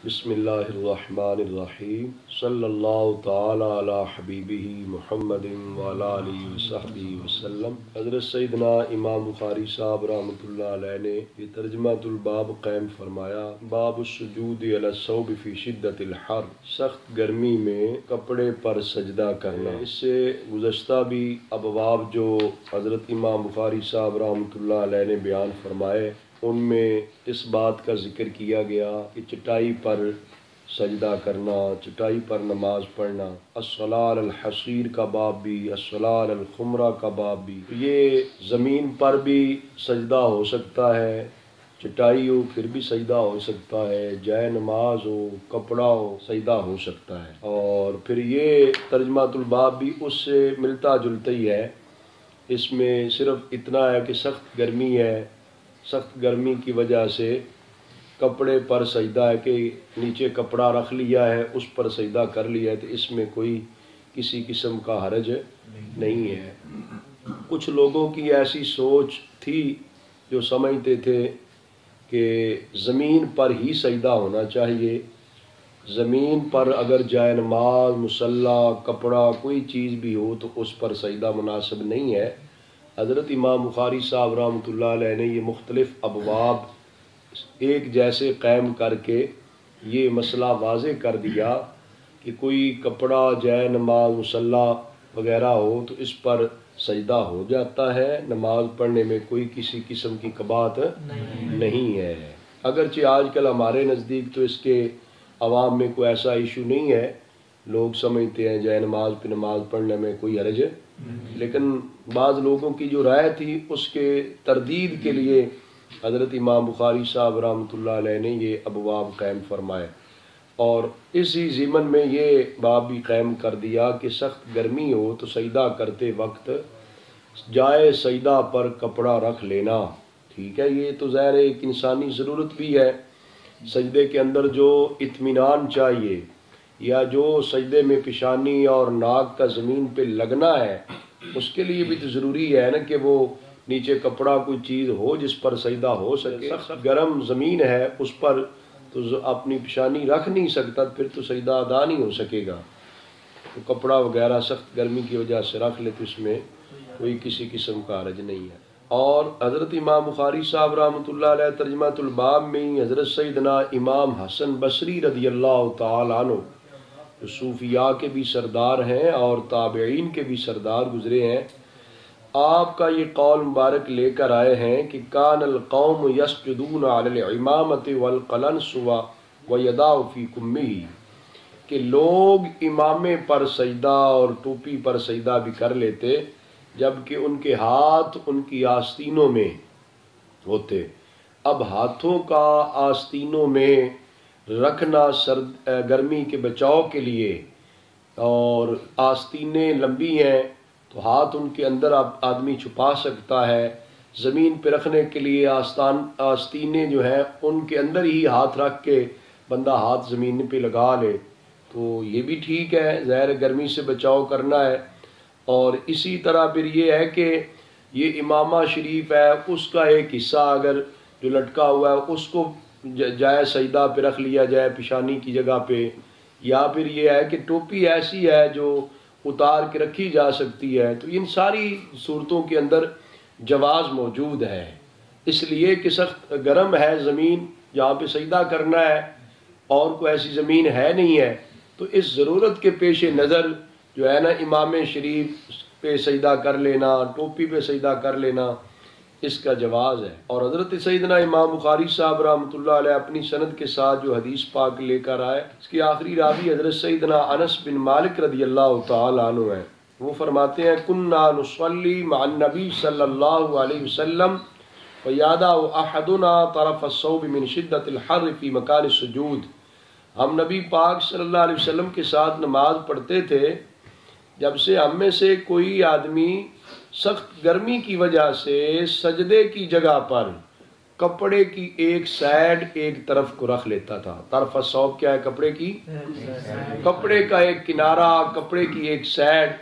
بسم اللہ الرحمن الرحیم صلی اللہ تعالی علی حبیبہ محمد وعلی آلہ وصحبہ وسلم۔ حضرت سیدنا امام بخاری صاحب رحمۃ اللہ علیہ نے یہ ترجمۃ الباب قائم فرمایا، باب السجود علی الثوب فی شدۃ الحر، سخت گرمی میں کپڑے پر سجدہ کرنا۔ اس سے گزشتہ بھی ابواب جو حضرت امام بخاری صاحب رحمۃ اللہ علیہ نے بیان فرمائے ان میں اس بات کا ذکر کیا گیا کہ چٹائی پر سجدہ کرنا، چٹائی پر نماز پڑھنا، الصلاۃ علی الحصیر کا باب بھی، الصلاۃ علی الخمرہ کا باب بھی۔ یہ زمین پر بھی سجدہ ہو سکتا ہے، چٹائی ہو پھر بھی سجدہ ہو سکتا ہے، جائے نماز ہو، کپڑا ہو، سجدہ ہو سکتا ہے۔ اور پھر یہ ترجمۃ الباب بھی اس سے ملتا جلتا ہی ہے، اس میں صرف اتنا ہے کہ سخت گرمی ہے، سخت گرمی کی وجہ سے کپڑے پر سجدہ ہے کہ نیچے کپڑا رکھ لیا ہے اس پر سجدہ کر لیا ہے، تو اس میں کوئی کسی قسم کا حرج نہیں ہے۔ کچھ لوگوں کی ایسی سوچ تھی جو سمجھتے تھے کہ زمین پر ہی سجدہ ہونا چاہیے، زمین پر اگر جائے نماز، مصلی، کپڑا کوئی چیز بھی ہو تو اس پر سجدہ مناسب نہیں ہے۔ حضرت امام بخاری صاحب رحمۃ اللہ علیہ نے یہ مختلف ابواب ایک جیسے قائم کر کے یہ مسئلہ واضح کر دیا کہ کوئی کپڑا، جائے نماز، مصلی وغیرہ ہو تو اس پر سجدہ ہو جاتا ہے، نماز پڑھنے میں کوئی کسی قسم کی قباحت نہیں ہے۔ اگرچہ آج کل ہمارے نزدیک تو اس کے عوام میں کوئی ایسا ایشو نہیں ہے، لوگ سمجھتے ہیں جائے نماز پہ نماز پڑھنے میں کوئی حرج، لیکن بعض لوگوں کی جو رائے تھی اس کے تردید کے لیے حضرت امام بخاری صاحب رحمۃ اللہ علیہ نے یہ ابواب قائم فرمائے، اور اسی ضمن میں یہ باب بھی قائم کر دیا کہ سخت گرمی ہو تو سجدہ کرتے وقت جائے سجدہ پر کپڑا رکھ لینا۔ ٹھیک ہے، یہ تو ظاہر ایک انسانی ضرورت بھی ہے، سجدے کے اندر جو اطمینان چاہیے یا جو سجدے میں پیشانی اور ناک کا زمین پہ لگنا ہے اس کے لیے بھی تو ضروری ہے نا کہ وہ نیچے کپڑا کوئی چیز ہو جس پر سجدہ ہو سکے۔ سخت گرم زمین ہے اس پر تو اپنی پیشانی رکھ نہیں سکتا، پھر تو سجدہ ادا نہیں ہو سکے گا، تو کپڑا وغیرہ سخت گرمی کی وجہ سے رکھ لے تو اس میں کوئی کسی قسم کا حرج نہیں ہے۔ اور حضرت امام بخاری صاحب رحمۃ اللہ علیہ ترجمۃ الباب میں ہی حضرت سیدنا امام حسن بصری رضی اللہ تعالی عنہ جو صوفیاء کے بھی سردار ہیں اور تابعین کے بھی سردار گزرے ہیں، آپ کا یہ قول مبارک لے کر آئے ہیں کہ کان القوم یسجدون علی الامامۃ والقلنسوۃ ویداء فی کمہ، کہ لوگ امامے پر سجدہ اور ٹوپی پر سجدہ بھی کر لیتے جبکہ ان کے ہاتھ ان کی آستینوں میں ہوتے۔ اب ہاتھوں کا آستینوں میں رکھنا گرمی کے بچاؤ کے لیے، اور آستینیں لمبی ہیں تو ہاتھ ان کے اندر آدمی چھپا سکتا ہے، زمین پہ رکھنے کے لیے آستینیں جو ہیں ان کے اندر ہی ہاتھ رکھ کے بندہ ہاتھ زمین پہ لگا لے تو یہ بھی ٹھیک ہے، ظاہر گرمی سے بچاؤ کرنا ہے۔ اور اسی طرح پھر یہ ہے کہ یہ امامہ شریف ہے اس کا ایک حصہ اگر جو لٹکا ہوا ہے اس کو جائے سجدہ پہ رکھ لیا جائے پیشانی کی جگہ پہ، یا پھر یہ ہے کہ ٹوپی ایسی ہے جو اتار کے رکھی جا سکتی ہے، تو ان ساری صورتوں کے اندر جواز موجود ہے، اس لیے کہ سخت گرم ہے زمین جہاں پہ سجدہ کرنا ہے اور کوئی ایسی زمین ہے نہیں ہے، تو اس ضرورت کے پیش نظر جو ہے نا امام شریف پہ سجدہ کر لینا، ٹوپی پہ سجدہ کر لینا، اس کا جواز ہے۔ اور حضرت سیدنا امام بخاری صاحب رحمۃ اللہ علیہ اپنی سند کے ساتھ جو حدیث پاک لے کر آئے اس کی آخری راوی حضرت سیدنا انس بن مالک رضی اللہ تعالی عنہ ہے، وہ فرماتے ہیں کنا نصلی مع النبی صلی اللہ علیہ وسلم فیادع احدنا طرف الثوب من شدت الحر فی مکان السجود، ہم نبی پاک صلی اللہ علیہ وسلم کے ساتھ نماز پڑھتے تھے جب سے ہم میں سے کوئی آدمی سخت گرمی کی وجہ سے سجدے کی جگہ پر کپڑے کی ایک سائیڈ ایک طرف کو رکھ لیتا تھا۔ طرف الثوب کیا ہے؟ کپڑے کی، کپڑے کا ایک کنارہ، کپڑے کی ایک سائیڈ،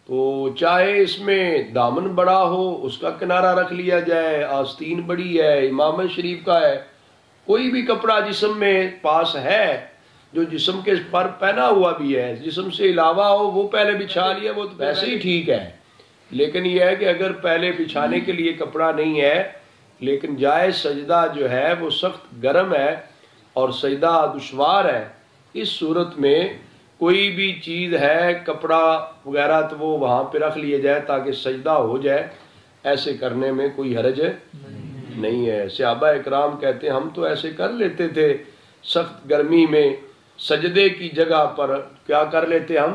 تو چاہے اس میں دامن بڑا ہو اس کا کنارہ رکھ لیا جائے، آستین بڑی ہے، امام شریف کا ہے کوئی بھی کپڑا جسم میں پاس ہے جو جسم کے پر پہنا ہوا بھی ہے، جسم سے علاوہ ہو وہ پہلے بچھا لیا وہ تو ویسے ہی ٹھیک ہے، لیکن یہ ہے کہ اگر پہلے بچھانے کے لیے کپڑا نہیں ہے لیکن جائے سجدہ جو ہے وہ سخت گرم ہے اور سجدہ دشوار ہے، اس صورت میں کوئی بھی چیز ہے کپڑا وغیرہ تو وہ وہاں پہ رکھ لیا جائے تاکہ سجدہ ہو جائے، ایسے کرنے میں کوئی حرج نہیں ہے۔ صحابہ اکرام کہتے ہیں ہم تو ایسے کر لیتے تھے، سخت گرمی میں سجدے کی جگہ پر کیا کر لیتے ہم،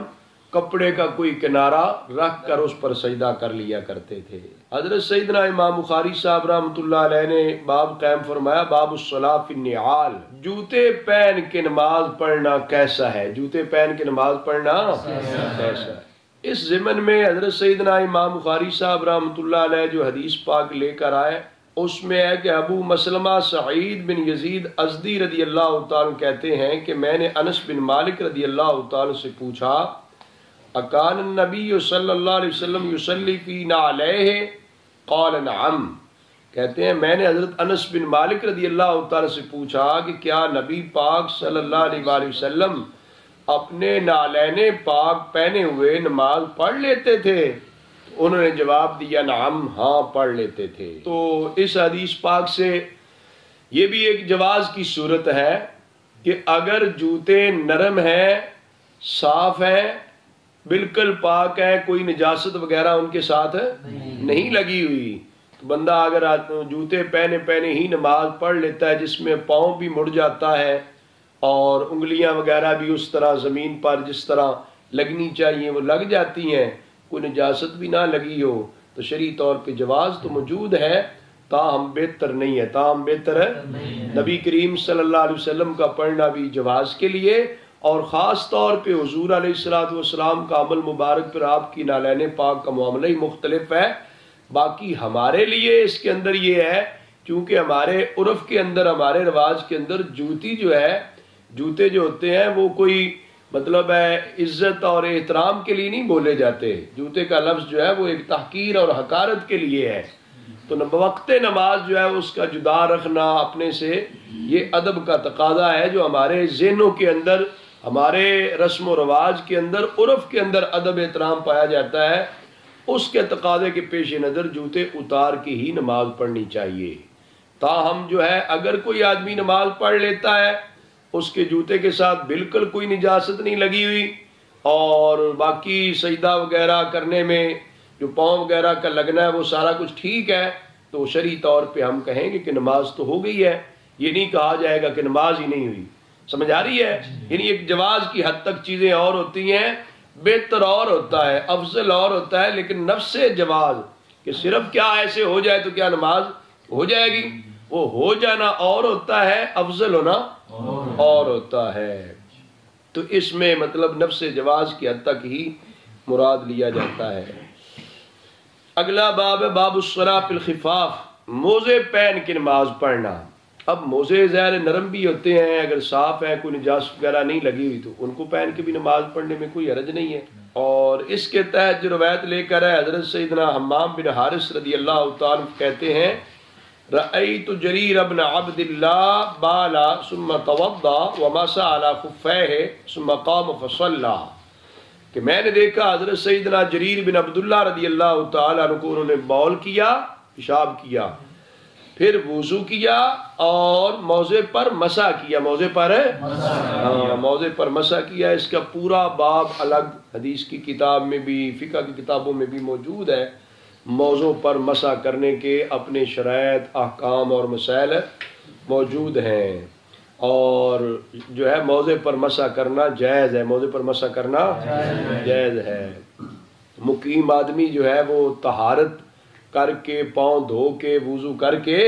کپڑے کا کوئی کنارہ رکھ کر اس پر سجدہ کر لیا کرتے تھے۔ حضرت سیدنا امام بخاری صاحب رحمۃ اللہ علیہ نے باب قائم فرمایا، باب الصلاۃ فی النعال، جوتے پہن کے نماز پڑھنا کیسا ہے، جوتے پہن کے نماز پڑھنا کیسا ہے۔ اس ضمن میں حضرت سیدنا امام بخاری صاحب رحمۃ اللہ علیہ جو حدیث پاک لے کر آئے اس میں ہے کہ ابو مسلمہ سعید بن یزید ازدی رضی اللہ تعالیٰ کہتے ہیں کہ میں نے انس بن مالک رضی اللہ تعالیٰ سے پوچھا، اکان النبی صلی اللہ علیہ وسلم یصلی فی نعلیہ؟ قال نعم، کہتے ہیں میں نے حضرت انس بن مالک رضی اللہ تعالیٰ سے پوچھا کہ کیا نبی پاک صلی اللہ علیہ وآلہ وسلم اپنے نعلین پاک پہنے ہوئے نماز پڑھ لیتے تھے؟ انہوں نے جواب دیا نعم، ہاں پڑھ لیتے تھے۔ تو اس حدیث پاک سے یہ بھی ایک جواز کی صورت ہے کہ اگر جوتے نرم ہیں، صاف ہیں، بالکل پاک ہیں، کوئی نجاست وغیرہ ان کے ساتھ نہیں لگی ہوئی، تو بندہ اگر جوتے پہنے ہی نماز پڑھ لیتا ہے جس میں پاؤں بھی مڑ جاتا ہے اور انگلیاں وغیرہ بھی اس طرح زمین پر جس طرح لگنی چاہیے وہ لگ جاتی ہیں، کوئی نجاست بھی نہ لگی ہو، تو شرعی طور پہ جواز تو موجود ہے، تاہم بہتر نہیں ہے، تاہم بہتر ہے نبی کریم صلی اللہ علیہ وسلم کا پڑھنا بھی جواز کے لیے، اور خاص طور پہ حضور علیہ الصلوۃ والسلام کا عمل مبارک پر آپ کی نعلین پاک کا معاملہ ہی مختلف ہے۔ باقی ہمارے لیے اس کے اندر یہ ہے کیونکہ ہمارے عرف کے اندر، ہمارے رواج کے اندر جوتی جو ہے، جوتے جو ہوتے ہیں وہ کوئی مطلب ہے عزت اور احترام کے لیے نہیں بولے جاتے، جوتے کا لفظ جو ہے وہ ایک تحقیر اور حقارت کے لیے ہے، تو وقت نماز جو ہے اس کا جدا رکھنا اپنے سے یہ ادب کا تقاضا ہے جو ہمارے ذہنوں کے اندر، ہمارے رسم و رواج کے اندر، عرف کے اندر ادب احترام پایا جاتا ہے، اس کے تقاضے کے پیش نظر جوتے اتار کے ہی نماز پڑھنی چاہیے۔ تاہم جو ہے اگر کوئی آدمی نماز پڑھ لیتا ہے اس کے جوتے کے ساتھ بالکل کوئی نجاست نہیں لگی ہوئی اور باقی سجدہ وغیرہ کرنے میں جو پاؤں وغیرہ کا لگنا ہے وہ سارا کچھ ٹھیک ہے، تو شرعی طور پہ ہم کہیں گے کہ نماز تو ہو گئی ہے، یہ نہیں کہا جائے گا کہ نماز ہی نہیں ہوئی۔ سمجھ آ رہی ہے؟ یعنی ایک جواز کی حد تک چیزیں اور ہوتی ہیں، بہتر اور ہوتا ہے، افضل اور ہوتا ہے، لیکن نفس جواز کہ صرف کیا ایسے ہو جائے تو کیا نماز ہو جائے گی، وہ ہو جانا اور ہوتا ہے، افضل ہونا اور ہوتا ہے، تو اس میں مطلب نفس جواز کی حد تک ہی مراد لیا جاتا ہے۔ اگلا باب ہے باب الصلاۃ فی الخفاف، موزے پہن کے نماز پڑھنا۔ اب موزے ظاہر نرم بھی ہوتے ہیں، اگر صاف ہیں کوئی نجاست وغیرہ نہیں لگی ہوئی تو ان کو پہن کے بھی نماز پڑھنے میں کوئی حرج نہیں ہے۔ اور اس کے تحت جو روایت لے کر ہے حضرت سیدنا حمام بن حارث رضی اللہ تعالیٰ کہتے ہیں رأیت جریر بن عبد اللہ بالا ثم توضا ومسح علی خفیہ ثم قام فصلی، کہ میں نے دیکھا حضرت سیدنا جریر بن عبداللہ رضی اللہ تعالیٰ عنہ کو انہوں نے بول کیا، پیشاب کیا، پھر وضو کیا اور موضع پر مسح کیا، موضع پر مسح کیا۔ اس کا پورا باب الگ حدیث کی کتاب میں بھی، فقہ کی کتابوں میں بھی موجود ہے، موضوع پر مسح کرنے کے اپنے شرائط، احکام اور مسائل موجود ہیں، اور جو ہے موضع پر مسح کرنا جائز ہے، موضع پر مسح کرنا جائز ہے۔ مقیم آدمی جو ہے وہ طہارت کر کے، پاؤں دھو کے، وضو کر کے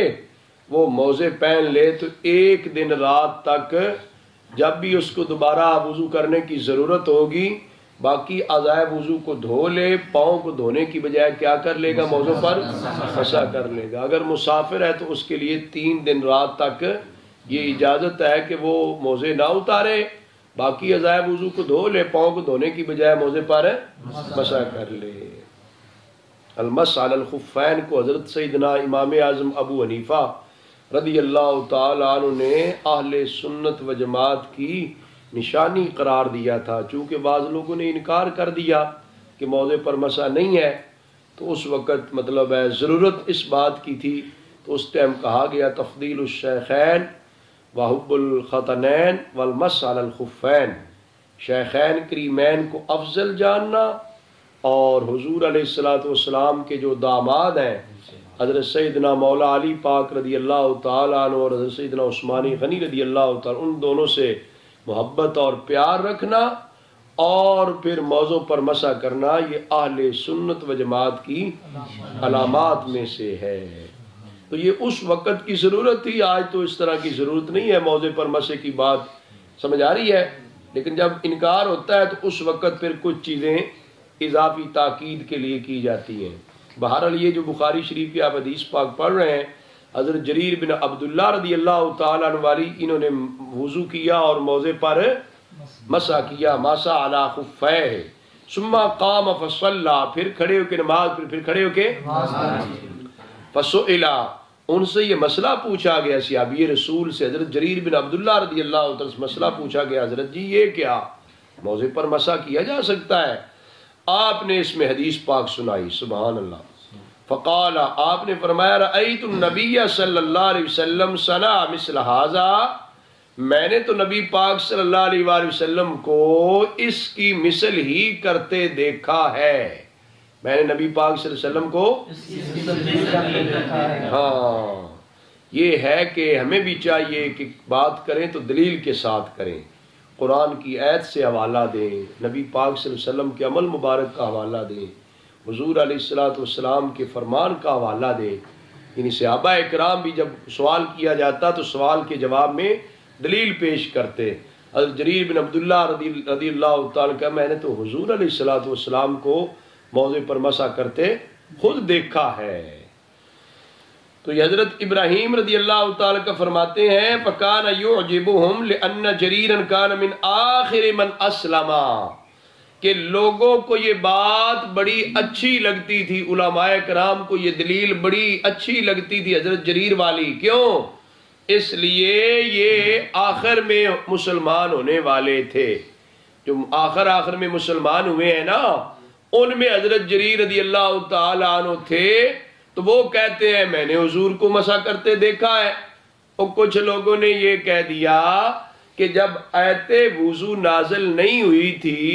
وہ موزے پہن لے تو ایک دن رات تک جب بھی اس کو دوبارہ وضو کرنے کی ضرورت ہوگی باقی اعضائے وضو کو دھو لے، پاؤں کو دھونے کی بجائے کیا کر لے گا، موضوع پر مسح کر لے گا۔ اگر مسافر ہے تو اس کے لیے 3 دن رات تک یہ اجازت ہے کہ وہ موزے نہ اتارے، باقی اعضائے وضو کو دھو لے، پاؤں کو دھونے کی بجائے موزے پر مسح کر لے۔ المسح علی الخفین کو حضرت سیدنا امام اعظم ابو حنیفہ رضی اللہ تعالیٰ عنہ نے اہل سنت و جماعت کی نشانی قرار دیا تھا. چونکہ بعض لوگوں نے انکار کر دیا کہ موضع پر مسح نہیں ہے، تو اس وقت مطلب ہے ضرورت اس بات کی تھی، تو اس ٹائم کہا گیا تفضیل الشیخین وحب الختنین والمسح علی الخفین، شیخین کریمین کو افضل جاننا اور حضور علیہ السلام کے جو داماد ہیں حضرت سیدنا مولا علی پاک رضی اللہ تعالیٰ عنہ اور حضرت سیدنا عثمانی غنی رضی اللہ تعالیٰ، ان دونوں سے محبت اور پیار رکھنا اور پھر موضوع پر مسح کرنا، یہ اہل سنت و جماعت کی علامات میں سے ہے. تو یہ اس وقت کی ضرورت تھی، آج تو اس طرح کی ضرورت نہیں ہے. موضع پر مسح کی بات سمجھ آ رہی ہے، لیکن جب انکار ہوتا ہے تو اس وقت پھر کچھ چیزیں اضافی تاکید کے لیے کی جاتی ہیں. بہرحال یہ جو بخاری شریف کی آپ حدیث پاک پڑھ رہے ہیں، حضرت جریر بن عبداللہ رضی اللہ تعالیٰ عنہ والی، انہوں نے وضو کیا اور موضع پر مسح کیا، مسح علی خفیہ ثم قام فصلی، پھر کھڑے ہو کے نماز، پھر کھڑے ہو کے فسئل، ان سے یہ مسئلہ پوچھا گیا، صحابی رسول سے حضرت جریر بن عبداللہ رضی اللہ تعالیٰ سے مسئلہ پوچھا گیا، حضرت جی یہ کیا موضع پر مسح کیا جا سکتا ہے؟ آپ نے اس میں حدیث پاک سنائی، سبحان اللہ. فقال، آپ نے فرمایا رأیت النبی صلی اللہ علیہ وسلم صنع مثل ھذا، میں نے تو نبی پاک صلی اللہ علیہ وآلہ وسلم کو اس کی مثل ہی کرتے دیکھا ہے. میں نے نبی پاک صلی اللہ علیہ وسلم کو ہاں، یہ ہے کہ ہمیں بھی چاہیے کہ بات کریں تو دلیل کے ساتھ کریں، قرآن کی آیت سے حوالہ دیں، نبی پاک صلی اللہ علیہ وسلم کے عمل مبارک کا حوالہ دیں، حضور علیہ السلام کے فرمان کا حوالہ دیں. یعنی صحابہ اکرام بھی جب سوال کیا جاتا تو سوال کے جواب میں دلیل پیش کرتے. حضرت جریر بن عبداللہ رضی اللہ تعالیٰ کا، میں نے تو حضور علیہ السلام کو موضع پر مسح کرتے خود دیکھا ہے. تو یہ حضرت ابراہیم رضی اللہ تعالیٰ کا فرماتے ہیں فَكَانَ يُعْجِبُهُمْ لِأَنَّ جَرِيرًا كَانَ مِنْ آخِرِ مَنْ أَسْلَمَ، کہ لوگوں کو یہ بات بڑی اچھی لگتی تھی، علماء کرام کو یہ دلیل بڑی اچھی لگتی تھی حضرت جریر والی. کیوں؟ اس لیے یہ آخر میں مسلمان ہونے والے تھے، جو آخر میں مسلمان ہوئے ہیں نا، ان میں حضرت جریر رضی اللہ تعالیٰ عنہ تھے. تو وہ کہتے ہیں میں نے حضور کو مسح کرتے دیکھا ہے. اور کچھ لوگوں نے یہ کہہ دیا کہ جب آیت وضو نازل نہیں ہوئی تھی،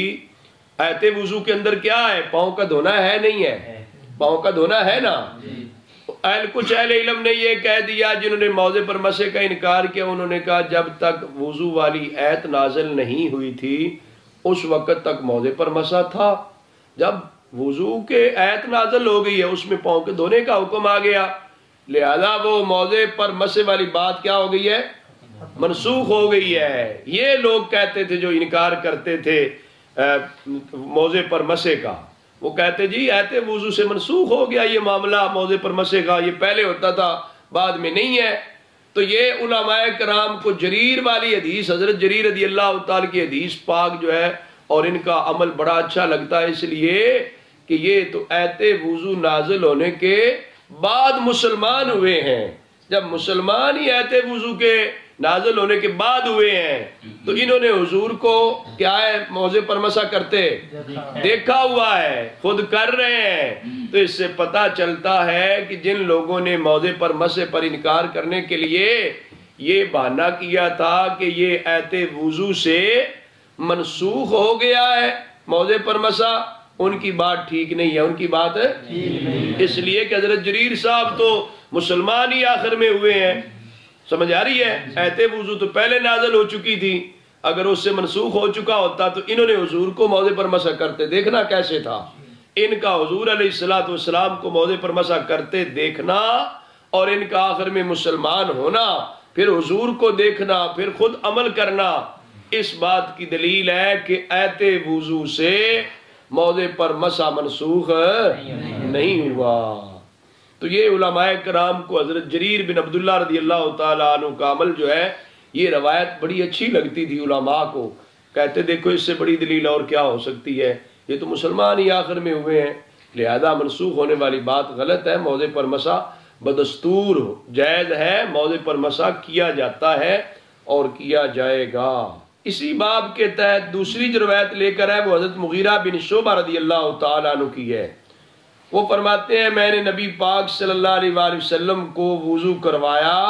آیت وضو کے اندر کیا ہے؟ پاؤں کا دھونا ہے نہیں ہے؟ پاؤں کا دھونا ہے نا. کچھ اہل علم نے یہ کہہ دیا جنہوں نے موضع پر مسح کا انکار کیا، انہوں نے کہا جب تک وضو والی آیت نازل نہیں ہوئی تھی اس وقت تک موضع پر مسح تھا. جب وضو کے آیت نازل ہو گئی ہے اس میں پاؤں کے دھونے کا حکم آ گیا، لہذا وہ موضع پر مسح والی بات کیا ہو گئی ہے؟ منسوخ ہو گئی ہے. یہ لوگ کہتے تھے جو انکار کرتے تھے موضع پر مسح کا، وہ کہتے جی آیت وضو سے منسوخ ہو گیا یہ معاملہ موضع پر مسح کا، یہ پہلے ہوتا تھا بعد میں نہیں ہے. تو یہ علماء کرام کو جریر والی حدیث، حضرت جریر رضی اللہ تعالیٰ کی حدیث پاک جو ہے اور ان کا عمل بڑا اچھا لگتا ہے، اس لیے کہ یہ تو آیت وضو نازل ہونے کے بعد مسلمان ہوئے ہیں. جب مسلمان ہی آیت وضو کے نازل ہونے کے بعد ہوئے ہیں تو انہوں نے حضور کو کیا ہے موضع پر مسح کرتے دیکھا ہوا ہے، خود کر رہے ہیں. تو اس سے پتہ چلتا ہے کہ جن لوگوں نے موضع پر مسح پر انکار کرنے کے لیے یہ بہانہ کیا تھا کہ یہ آیت وضو سے منسوخ ہو گیا ہے موضع پر مسح، ان کی بات ٹھیک نہیں ہے، ان کی بات اس لیے کہ حضرت جریر صاحب تو مسلمان ہی آخر میں ہوئے ہیں. سمجھ آ رہی ہے؟ آیت وضو تو پہلے نازل ہو چکی تھی، اگر اس سے منسوخ ہو چکا ہوتا تو انہوں نے حضور کو موضع پر مسح کرتے دیکھنا کیسے تھا. ان کا حضور علیہ السلام کو موضع پر مسح کرتے دیکھنا اور ان کا آخر میں مسلمان ہونا، پھر حضور کو دیکھنا، پھر خود عمل کرنا، اس بات کی دلیل ہے کہ آیت وضو سے موضع پر مسح منسوخ نہیں ہوا. تو یہ علماء کرام کو حضرت جریر بن عبداللہ رضی اللہ تعالیٰ عنہ کا عمل جو ہے یہ روایت بڑی اچھی لگتی تھی علماء کو. کہتے دیکھو اس سے بڑی دلیل اور کیا ہو سکتی ہے، یہ تو مسلمان ہی آخر میں ہوئے ہیں، لہذا منسوخ ہونے والی بات غلط ہے، موضع پر مسح بدستور جائز ہے، موضع پر مسح کیا جاتا ہے اور کیا جائے گا۔ اسی باب کے تحت دوسری جو روایت لے کر ہے وہ حضرت مغیرہ بن شعبہ رضی اللہ تعالیٰ عنہ کی ہے۔ وہ فرماتے ہیں میں نے نبی پاک صلی اللہ علیہ وآلہ وسلم کو وضو کروایا،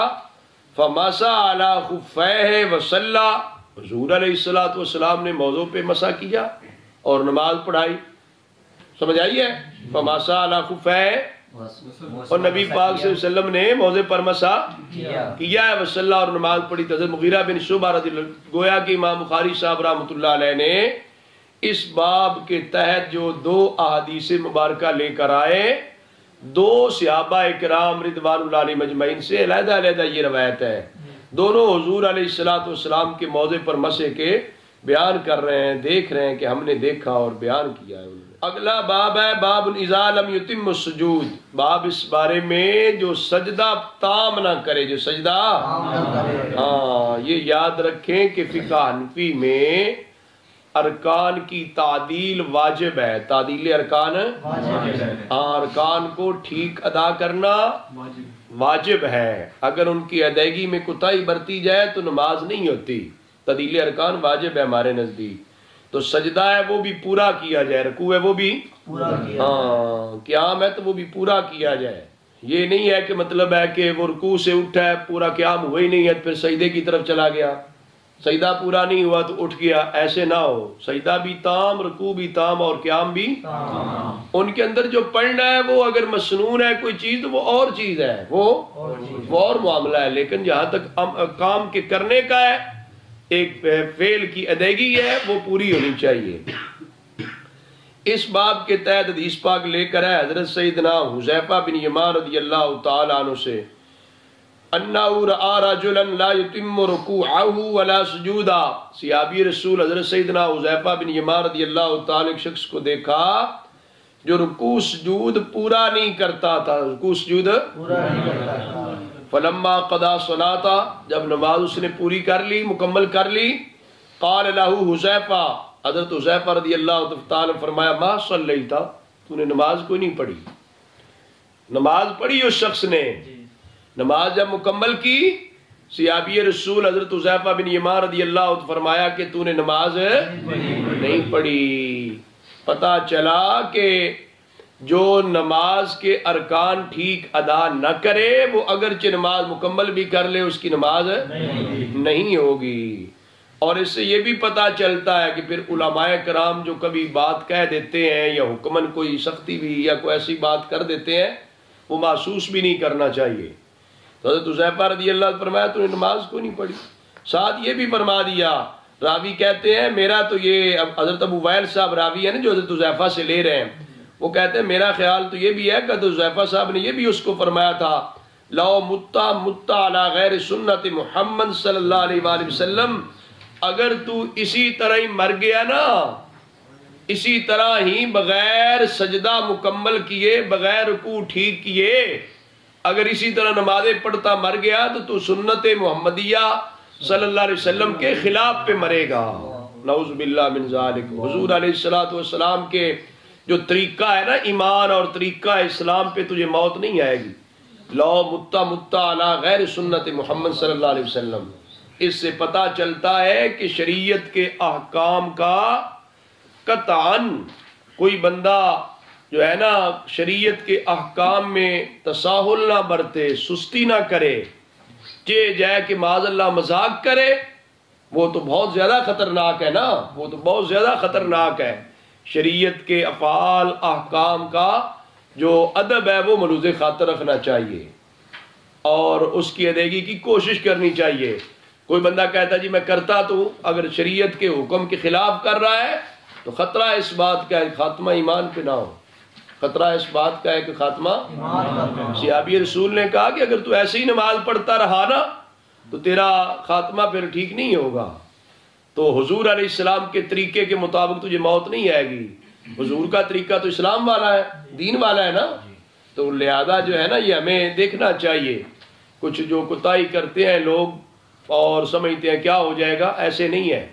فمسح علی خفیہ وصلی، حضور علیہ السلام نے موضوع پہ مسح کیا اور نماز پڑھائی۔ سمجھ آئیے؟ فمسح علی خفیہ، اور نبی پاک صلی اللہ علیہ وسلم نے موضع پر مسح کیا ہے، وصلی، اور نماز پڑھی۔ حضرت مغیرہ بن شعبہ رضی اللہ، گویا کہ امام بخاری صاحب رحمۃ اللہ علیہ نے اس باب کے تحت جو دو احادیث مبارکہ لے کر آئے، دو صحابہ کرام رضوان اللہ علیہ مجمعین سے علیحدہ علیحدہ یہ روایت ہے، دونوں حضور علیہ السلام کے موضع پر مسح کے بیان کر رہے ہیں، دیکھ رہے ہیں کہ ہم نے دیکھا اور بیان کیا ہے۔ اگلا باب ہے باب اذا لم یتم السجود، باب اس بارے میں جو سجدہ تام نہ کرے، جو سجدہ، ہاں یہ یاد رکھیں کہ فقہ حنفی میں ارکان کی تعدیل واجب ہے، تعدیل ارکان، ارکان کو ٹھیک ادا کرنا واجب ہے، اگر ان کی ادائیگی میں کوتاہی برتی جائے تو نماز نہیں ہوتی۔ تعدیل ارکان واجب ہے ہمارے نزدیک، تو سجدہ ہے وہ بھی پورا کیا جائے، رکوع ہے وہ بھی قیام ہے تو وہ بھی پورا کیا جائے۔ یہ نہیں ہے کہ مطلب ہے کہ وہ رکوع سے اٹھا ہے پورا قیام ہوا ہی نہیں ہے پھر سجدے کی طرف چلا گیا، سجدہ پورا نہیں ہوا تو اٹھ گیا، ایسے نہ ہو، سجدہ بھی تام، رکوع بھی تام اور قیام بھی ان کے اندر جو پڑھنا ہے وہ اگر مسنون ہے کوئی چیز تو وہ اور چیز ہے، وہ اور معاملہ ہے، لیکن جہاں تک کام کے کرنے کا ہے، ایک فعل کی ادائیگی ہے، وہ پوری ہونی چاہیے۔ اس باب کے تحت حدیث پاک لے کر ہے حضرت سیدنا حذیفہ بن یمان رضی اللہ تعالی عنہ سے، انہ رأى رجلا لا يتم رکوعہ ولا سجودہ، صحابی رسول حضرت سیدنا حذیفہ بن یمان رضی اللہ تعالی ایک شخص کو دیکھا جو رکوع سجود پورا نہیں کرتا تھا، رکوع سجود پورا نہیں کرتا تھا۔ فلما قضا صلاۃ، جب نماز اس نے پوری کر لی، مکمل کر لی، قال له حذیفہ، حضرت حذیفہ رضی اللہ تعالی فرمایا ما صلیت، تو نے نماز کوئی نہیں پڑھی؟ نماز پڑھی اس شخص نے، نماز جب مکمل کی، صحابی رسول حضرت حذیفہ بن یمان رضی اللہ عنہ فرمایا کہ تو نے نماز نہیں پڑھی۔ پتہ چلا کہ جو نماز کے ارکان ٹھیک ادا نہ کرے وہ اگرچہ نماز مکمل بھی کر لے اس کی نماز نہیں ہوگی۔ اور اس سے یہ بھی پتہ چلتا ہے کہ پھر علماء کرام جو کبھی بات کہہ دیتے ہیں یا حکماً کوئی سختی بھی یا کوئی ایسی بات کر دیتے ہیں وہ محسوس بھی نہیں کرنا چاہیے۔ تو حضرت حذیفہ رضی اللہ عنہ فرمایا تو نے نماز کو نہیں پڑھی، ساتھ یہ بھی فرما دیا، راوی کہتے ہیں میرا تو یہ، اب حضرت ابو وائل صاحب راوی ہے نا جو حضرت حذیفہ سے لے رہے ہیں، وہ کہتے ہیں میرا خیال تو یہ بھی ہے کہ حضرت حذیفہ صاحب نے یہ بھی اس کو فرمایا تھا لو متا علی غیر سنت محمد صلی اللہ علیہ وآلہ وسلم، اگر تو اسی طرح ہی مر گیا نا، اسی طرح ہی بغیر سجدہ مکمل کیے، بغیر رکوع ٹھیک کیے، اگر اسی طرح نمازیں پڑھتا مر گیا تو سنت محمدیہ صلی اللہ علیہ وسلم کے خلاف پہ مرے گا، نعوذ باللہ من ذالک۔ حضور علیہ السلام کے جو طریقہ ہے نا ایمان اور طریقہ اسلام پہ تجھے موت نہیں آئے گی، لو متا علی غیر سنت محمد صلی اللہ علیہ وسلم۔ اس سے پتہ چلتا ہے کہ شریعت کے احکام کا قطعاً کوئی بندہ جو ہے نا شریعت کے احکام میں تساہل نہ برتے، سستی نہ کرے، جائے کہ معاذ اللہ مذاق کرے، وہ تو بہت زیادہ خطرناک ہے نا، وہ تو بہت زیادہ خطرناک ہے۔ شریعت کے افعال احکام کا جو ادب ہے وہ ملوز خاطر رکھنا چاہیے اور اس کی ادائیگی کی کوشش کرنی چاہیے۔ کوئی بندہ کہتا جی میں کرتا تو اگر شریعت کے حکم کے خلاف کر رہا ہے تو خطرہ اس بات کا ہے خاتمہ ایمان پہ نہ ہو، خطرہ اس بات کا ہے کہ خاتمہ، صحابی رسول نے کہا کہ اگر تو ایسے ہی نماز پڑھتا رہا نا تو تیرا خاتمہ پھر ٹھیک نہیں ہوگا، تو حضور علیہ السلام کے طریقے کے مطابق تجھے موت نہیں آئے گی، حضور کا طریقہ تو اسلام والا ہے، دین والا ہے نا، تو لہذا جو ہے نا یہ ہمیں دیکھنا چاہیے۔ کچھ جو کوتاہی کرتے ہیں لوگ اور سمجھتے ہیں کیا ہو جائے گا، ایسے نہیں ہے،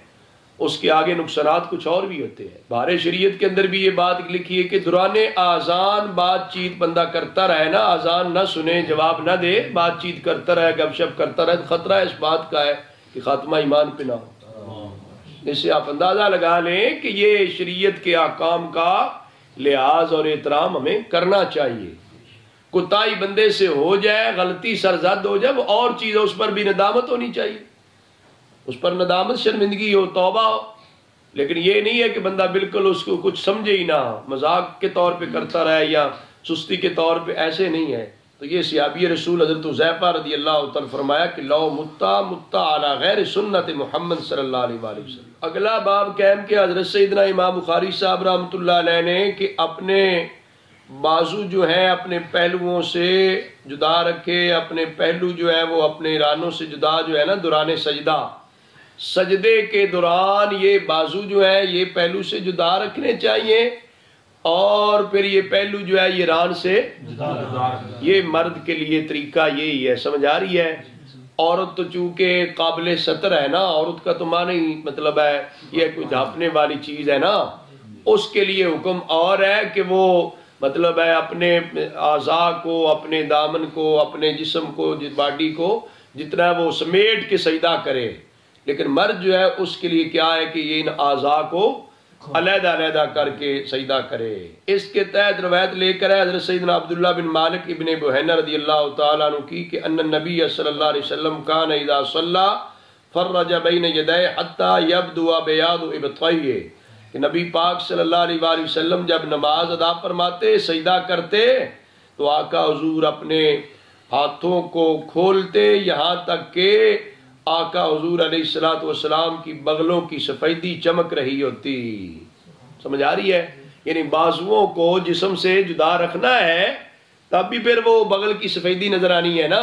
اس کے آگے نقصانات کچھ اور بھی ہوتے ہیں۔ بارے شریعت کے اندر بھی یہ بات لکھی ہے کہ دوران آذان بات چیت بندہ کرتا رہے نا، آذان نہ سنے، جواب نہ دے، بات چیت کرتا رہے، گپ شپ کرتا رہے، تو خطرہ اس بات کا ہے کہ خاتمہ ایمان پہ نہ ہو۔ اس سے آپ اندازہ لگا لیں کہ یہ شریعت کے احکام کا لحاظ اور احترام ہمیں کرنا چاہیے۔ کوتاہی بندے سے ہو جائے، غلطی سرزد ہو جائے، وہ اور چیز ہے، اس پر بھی ندامت ہونی چاہیے، اس پر ندامت، شرمندگی ہو، توبہ ہو۔ لیکن یہ نہیں ہے کہ بندہ بالکل اس کو کچھ سمجھے ہی نہ، مذاق کے طور پہ کرتا رہے یا سستی کے طور پہ، ایسے نہیں ہے۔ تو یہ صحابی رسول حضرت حذیفہ رضی اللہ تعالی فرمایا کہ لو متا علی غیر سنت محمد صلی اللہ علیہ وآلہ وسلم۔ اگلا باب قائم کیا حضرت سیدنا امام بخاری صاحب رحمۃ اللہ علیہ نے کہ اپنے بازو جو ہیں اپنے پہلوؤں سے جدا رکھے، اپنے پہلو جو ہے وہ اپنے رانوں سے جدا جو ہے نا دوران سجدہ، سجدے کے دوران یہ بازو جو ہے یہ پہلو سے جدا رکھنے چاہیے، اور پھر یہ پہلو جو ہے یہ ران سے یہ مرد کے لیے طریقہ یہی ہے، سمجھ آ رہی ہے؟ عورت تو چونکہ قابل ستر ہے نا، عورت کا تو معنی مطلب ہے یہ کوئی ڈھانپنے والی چیز ہے نا، اس کے لیے حکم اور ہے کہ وہ مطلب ہے اپنے اعضاء کو، اپنے دامن کو، اپنے جسم کو، باڈی کو جتنا وہ سمیٹ کے سجدہ کرے۔ لیکن مرد جو ہے اس کے لیے کیا ہے کہ یہ ان اعضاء کو علیحدہ علیحدہ کر کے سجدہ کرے۔ اس کے تحت روایت لے کر ہے حضرت سیدنا عبداللہ بن مالک ابن بحینہ رضی اللہ تعالیٰ عنہ کی کہ ان النبی صلی اللہ علیہ وسلم کان اذا صلی فرج بین یدیہ حتی یبدو بیاض ابطیہ، کہ نبی پاک صلی اللہ علیہ وآلہ وسلم جب نماز ادا فرماتے، سجدہ کرتے، تو آقا حضور اپنے ہاتھوں کو کھولتے یہاں تک کہ آقا حضور علیہ السلام کی بغلوں کی سفیدی چمک رہی ہوتی۔ سمجھ آ رہی ہے؟ یعنی بازوؤں کو جسم سے جدا رکھنا ہے، تب بھی پھر وہ بغل کی سفیدی نظر آنی ہے نا،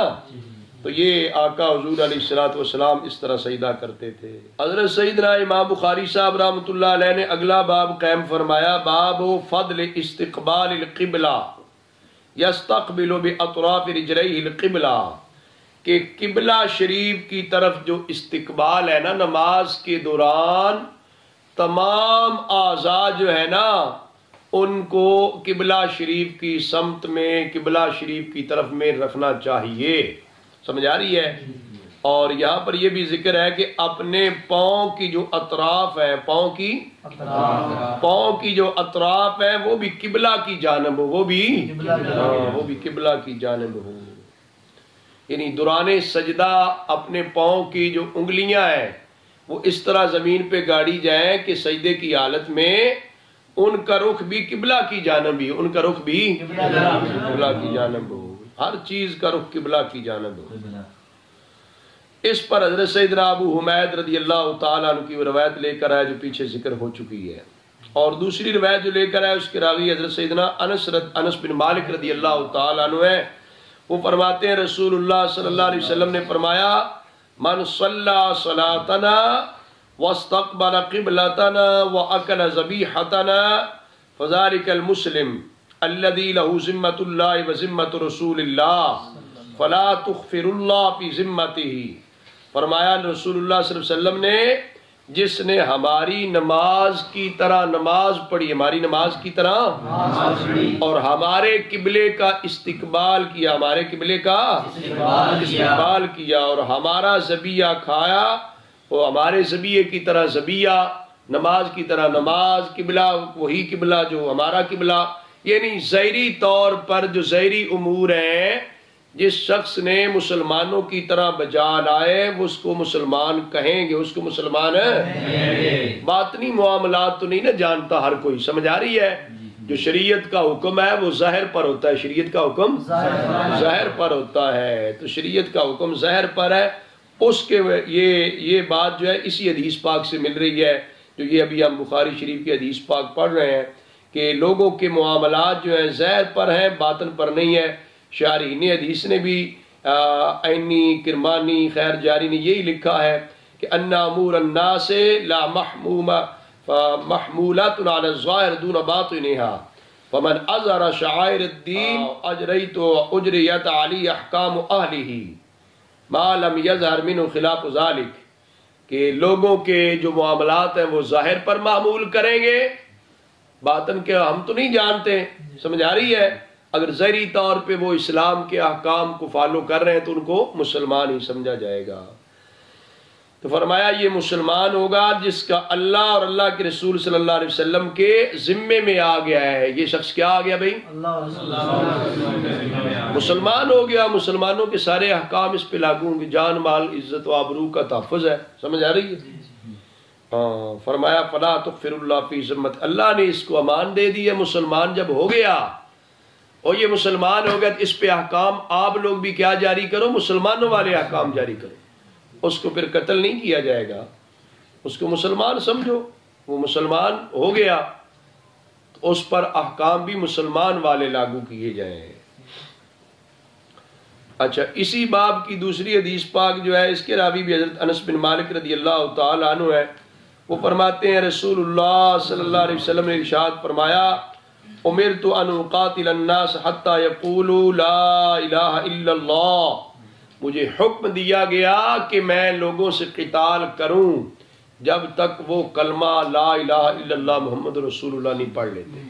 تو یہ آقا حضور علیہ السلام اس طرح سجدہ کرتے تھے۔ حضرت سیدنا امام بخاری صاحب رحمۃ اللہ علیہ نے اگلا باب قائم فرمایا، باب فضل استقبال القبلہ یستقبل باطراف رجلیہ القبلہ، کہ قبلہ شریف کی طرف جو استقبال ہے نا نماز کے دوران، تمام اعضاء جو ہے نا ان کو قبلہ شریف کی سمت میں، قبلہ شریف کی طرف میں رکھنا چاہیے۔ سمجھ آ رہی ہے؟ اور یہاں پر یہ بھی ذکر ہے کہ اپنے پاؤں کی جو اطراف ہیں، پاؤں کی جو اطراف ہیں وہ بھی قبلہ کی جانب ہو، وہ بھی قبلہ کی جانب ہو۔ یعنی دوران سجدہ اپنے پاؤں کی جو انگلیاں ہیں وہ اس طرح زمین پہ گاڑی جائیں کہ سجدے کی حالت میں ان کا رخ بھی قبلہ کی جانب ہی، ان کا رخ بھی قبلہ کی جانب ہو، ہر چیز کا رخ قبلہ کی جانب ہو۔ اس پر حضرت سیدنا ابو حمید رضی اللہ تعالیٰ عنہ کی وہ روایت لے کر آئے جو پیچھے ذکر ہو چکی ہے، اور دوسری روایت جو لے کر آئے اس کے راوی حضرت سیدنا انس بن مالک رضی اللہ تعالیٰ عنہ ہے۔ وہ فرماتے ہیں رسول اللہ صلی اللہ علیہ وسلم نے فرمایا، من صلی صلاتنا واستقبل قبلتنا واکل ذبیحتنا فذلک المسلم الذی له ذمۃ اللہ وذمۃ رسول اللہ فلا تخفر اللہ فی ذمتہ۔ فرمایا رسول اللہ صلی اللہ علیہ وسلم نے، جس نے ہماری نماز کی طرح نماز پڑھی، ہماری نماز کی طرح، اور ہمارے قبلے کا استقبال کیا، ہمارے قبلے کا استقبال کیا، اور ہمارا ذبیحہ کھایا، وہ ہمارے ذبیحے کی طرح ذبیحہ، نماز کی طرح نماز، قبلہ وہی قبلہ جو ہمارا قبلہ، یعنی ظاہری طور پر جو ظاہری امور ہیں جس شخص نے مسلمانوں کی طرح بجا لائے وہ اس کو مسلمان کہیں گے، اس کو مسلمان ہے۔ باطنی معاملات تو نہیں نہ جانتا ہر کوئی، سمجھ آ رہی ہے؟ جو شریعت کا حکم ہے وہ ظاہر پر ہوتا ہے، شریعت کا حکم ظاہر پر ہوتا ہے، تو شریعت کا حکم ظاہر پر ہے۔ اس کے یہ بات جو ہے اسی حدیث پاک سے مل رہی ہے جو یہ ابھی ہم بخاری شریف کی حدیث پاک پڑھ رہے ہیں کہ لوگوں کے معاملات جو ہیں ظاہر پر ہیں، باطن پر نہیں ہے۔ شارحین حدیث نے بھی عینی، کرمانی، خیر جاری نے یہی لکھا ہے کہ ان امور الناس لا محمولات علی الظاہر دون باطنها فمن اظہر شعائر الدین اجریت اجریت علی احکام اہلہ ما لم یظہر منہ خلاف ذلک، کہ لوگوں کے جو معاملات ہیں وہ ظاہر پر معمول کریں گے، باطن کے ہم تو نہیں جانتے، سمجھ آ رہی ہے؟ اگر ظاہری طور پہ وہ اسلام کے احکام کو فالو کر رہے ہیں تو ان کو مسلمان ہی سمجھا جائے گا۔ تو فرمایا یہ مسلمان ہوگا جس کا اللہ اور اللہ کے رسول صلی اللہ علیہ وسلم کے ذمے میں آ گیا ہے۔ یہ شخص کیا آ گیا بھائی؟ مسلمان ہو گیا، مسلمانوں کے سارے احکام اس پہ لاگو ہوں گے، جان مال عزت و آبرو کا تحفظ ہے، سمجھ آ رہی ہے؟ ہاں، فرمایا فلا تغفر اللہ فی ذمت، اللہ نے اس کو امان دے دی ہے۔ مسلمان جب ہو گیا اور یہ مسلمان ہو گیا تو اس پہ احکام آپ لوگ بھی کیا جاری کرو؟ مسلمانوں والے احکام جاری کرو۔ اس کو پھر قتل نہیں کیا جائے گا، اس کو مسلمان سمجھو، وہ مسلمان ہو گیا تو اس پر احکام بھی مسلمان والے لاگو کیے جائیں۔ اچھا، اسی باب کی دوسری حدیث پاک جو ہے اس کے راوی بھی حضرت انس بن مالک رضی اللہ تعالی عنہ ہے۔ وہ فرماتے ہیں رسول اللہ صلی اللہ علیہ وسلم نے ارشاد فرمایا امرت ان اقاتل الناس حتی یقولوا لا الہ الا اللہ، مجھے حکم دیا گیا کہ میں لوگوں سے قتال کروں جب تک وہ کلمہ لا الہ الا اللہ محمد رسول اللہ نہیں پڑھ لیتے۔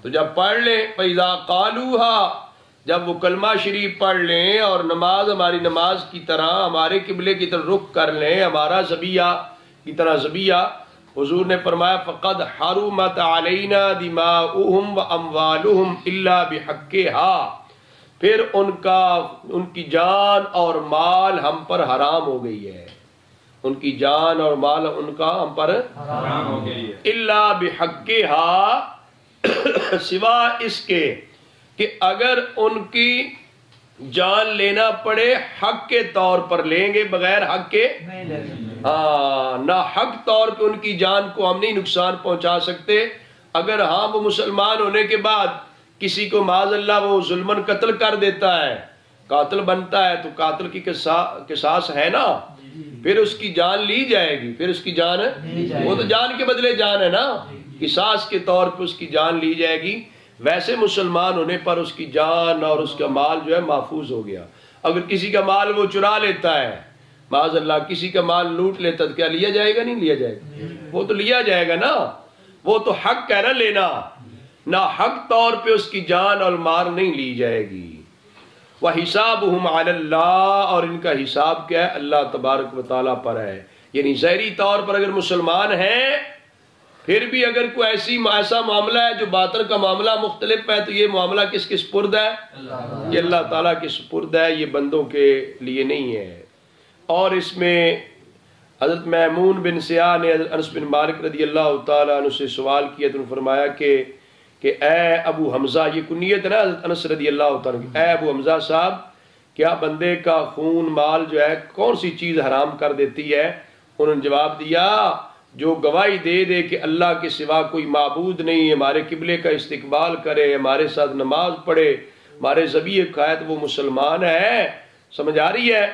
تو جب پڑھ لیں فَإِذَا قَالُوهَا، جب وہ کلمہ شریف پڑھ لیں اور نماز ہماری نماز کی طرح ہمارے قبلے کی طرف رخ کر لیں، ہمارا ذبیحہ کی طرح ذبیحہ، حضور نے فرمایا فقد حرمت علینا دماؤہم واموالہم الا بحقہا، پھر ان کی جان اور مال ہم پر حرام ہو گئی ہے، ان کی جان اور مال ان کا ہم پر حرام ہو گئی ہے، الا بحقہا، سوا اس کے کہ اگر ان کی جان لینا پڑے حق کے طور پر لیں گے، بغیر حق کے نہ حق طور پہ ان کی جان کو ہم نہیں نقصان پہنچا سکتے۔ اگر ہاں وہ مسلمان ہونے کے بعد کسی کو معاذ اللہ وہ ظلمن قتل کر دیتا ہے، قاتل بنتا ہے، تو قاتل کی قصاص ہے نا، پھر اس کی جان لی جائے گی، پھر اس کی جان، وہ تو جان کے بدلے جان ہے نا، قصاص کے طور پہ اس کی جان لی جائے گی۔ ویسے مسلمان ہونے پر اس کی جان اور اس کا مال جو ہے محفوظ ہو گیا۔ اگر کسی کا مال وہ چرا لیتا ہے، معاذ اللہ کسی کا مال لوٹ لیتا، تو کیا لیا جائے گا؟ نہیں لیا جائے گا، وہ تو لیا جائے گا نا، وہ تو حق ہے نا لینا، نہ حق طور پہ اس کی جان اور مال نہیں لی جائے گی۔ وَحِسَابُهُمْ عَلَى اللَّهِ، اور ان کا حساب کیا ہے؟ اللہ تبارک و تعالیٰ پر ہے۔ یعنی ظاہری طور پر اگر مسلمان ہیں، پھر بھی اگر کوئی ایسا معاملہ ہے جو باطن کا معاملہ مختلف ہے، تو یہ معاملہ کس کے سپرد ہے؟ یہ اللہ تعالیٰ کے سپرد ہے، یہ بندوں کے لیے نہیں ہے۔ اور اس میں حضرت میمون بن سیاح نے حضرت انس بن مالک رضی اللہ تعالیٰ عنہ سے سوال کیا، تو انہوں نے فرمایا کہ اے ابو حمزہ، یہ کنیت ہے نا حضرت انس رضی اللہ تعالیٰ عنہ، اے ابو حمزہ صاحب، کیا بندے کا خون مال جو ہے کون سی چیز حرام کر دیتی ہے؟ انہوں نے جواب دیا جو گواہی دے دے کہ اللہ کے سوا کوئی معبود نہیں، ہمارے قبلے کا استقبال کرے، ہمارے ساتھ نماز پڑھے، ہمارے ذبیحہ کھائے، تو وہ مسلمان ہے۔ سمجھ آ رہی ہے؟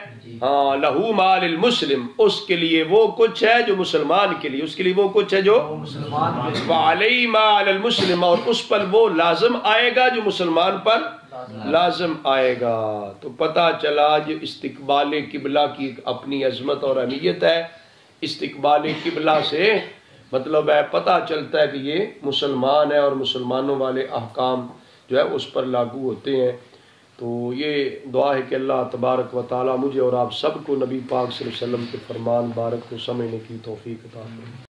ہاں، لہو مال المسلم، اس کے لیے وہ کچھ ہے جو مسلمان کے لیے، اس کے لیے وہ کچھ ہے جو مسلمان کے لیے، وعلی مال المسلم، اور اس پر وہ لازم آئے گا جو مسلمان پر لازم آئے گا۔ تو پتہ چلا جو استقبال قبلہ کی اپنی عظمت اور اہمیت ہے۔ استقبال قبلہ سے مطلب ہے پتہ چلتا ہے کہ یہ مسلمان ہے اور مسلمانوں والے احکام جو ہے اس پر لاگو ہوتے ہیں۔ تو یہ دعا ہے کہ اللہ تبارک و تعالی مجھے اور آپ سب کو نبی پاک صلی اللہ علیہ وسلم کے فرمان بارک کو سمجھنے کی توفیق عطا فرمائے۔